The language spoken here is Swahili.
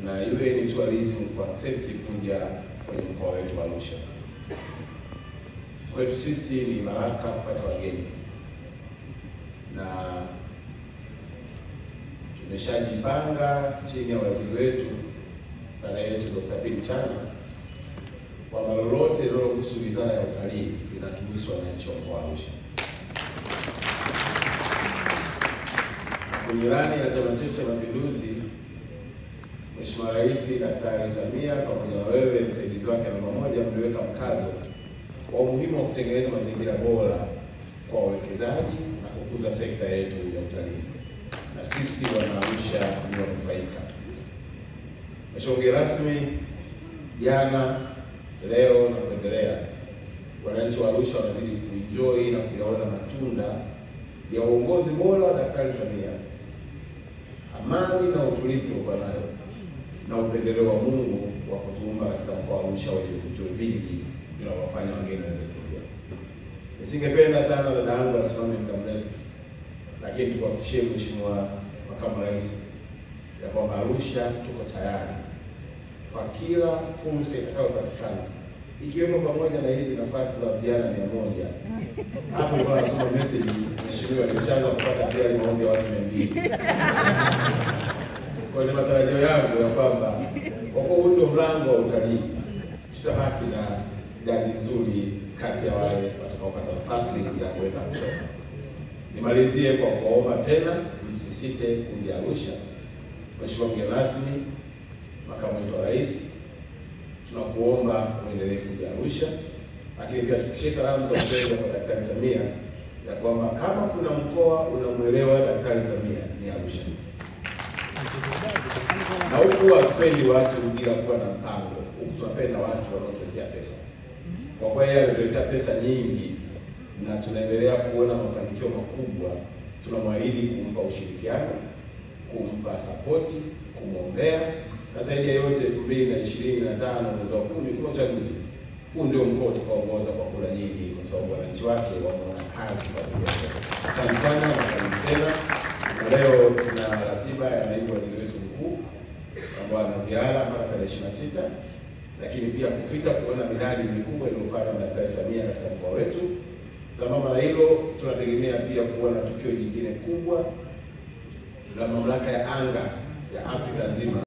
na UN Tourism kuaccept kuja kwenye mkoa wetu wa Arusha. Kwetu sisi ni baraka kupata wageni, na tumeshajipanga chini ya waziri wetu dada yetu Dr. Pili Chana kwamba lolote linalohusu wizara ya utalii linatuhusu wananchi wa mkoa wa Arusha. Kwenye ilani ya Chama chetu cha Mapinduzi, Mheshimiwa Rais Daktari Samia pamoja na wewe msaidizi wake namba moja mliweka mkazo kwa umuhimu wa kutengeneza mazingira bora kwa wawekezaji na kukuza sekta yetu ya utalii, na sisi wana Arusha ni wanufaika. Mheshimiwa mgeni rasmi, jana, leo na kuendelea, wananchi wa Arusha wanazidi kuenjoy na kuyaona matunda ya uongozi bora wa Daktari Samia, amani na utulivu kwa nayo, na upendeleo wa Mungu wa kutuumba katika mkoa wa Arusha wenye vivutio vingi vinavyofanya wageni waweze kuja. Nisingependa sana dada yangu asimame muda mrefu, lakini tukuhakikishie Mheshimiwa Makamu Rais ya kwamba Arusha tuko tayari kwa kila fursa itakayopatikana, ikiwemo pamoja na hizi nafasi za vijana 100. Hapo kwa nasoma message Mheshimiwa nimeshaanza kupata pia maombi ya watu 200. Kwa hiyo matarajio yangu ya kwamba kwa kuwa ndio mlango wa utalii, tutabaki na idadi nzuri kati ya wale watakaopata nafasi ya kwenda kusoma. Nimalizie kwa kuomba tena msisite kuja Arusha. Mheshimiwa mgeni rasmi, Makamu wetu wa Rais, tunakuomba uendelee kuja Arusha, lakini pia tufikishie salamu za upendo kwa Daktari Samia ya kwamba kama kuna mkoa unamuelewa Daktari Samia ni Arusha. Na huku hatupendi watu bila kuwa na mpango, huku tunapenda watu wanaotuletea pesa. Kwa kweli anatuletea pesa nyingi na tunaendelea kuona mafanikio makubwa. Tunamwahidi kumpa ushirikiano, kumpa sapoti, kumwombea, na zaidi ya yote 2025 mwezi wa 10 kuna uchaguzi. Huu ndio mkoa utakaoongoza kwa kura nyingi kwa sababu wananchi wake wameona kazi kwa vitendo. Asante sana na karibu tena. Na leo tuna ratiba ya naibu waziri wetu mkuu ambaye ana ziara mpaka tarehe 26, lakini pia kufika kuona miradi mikubwa iliyofanywa na Daktari Samia katika mkoa wetu. Sambamba na hilo, tunategemea pia kuona tukio jingine kubwa la mamlaka ya anga ya Afrika nzima.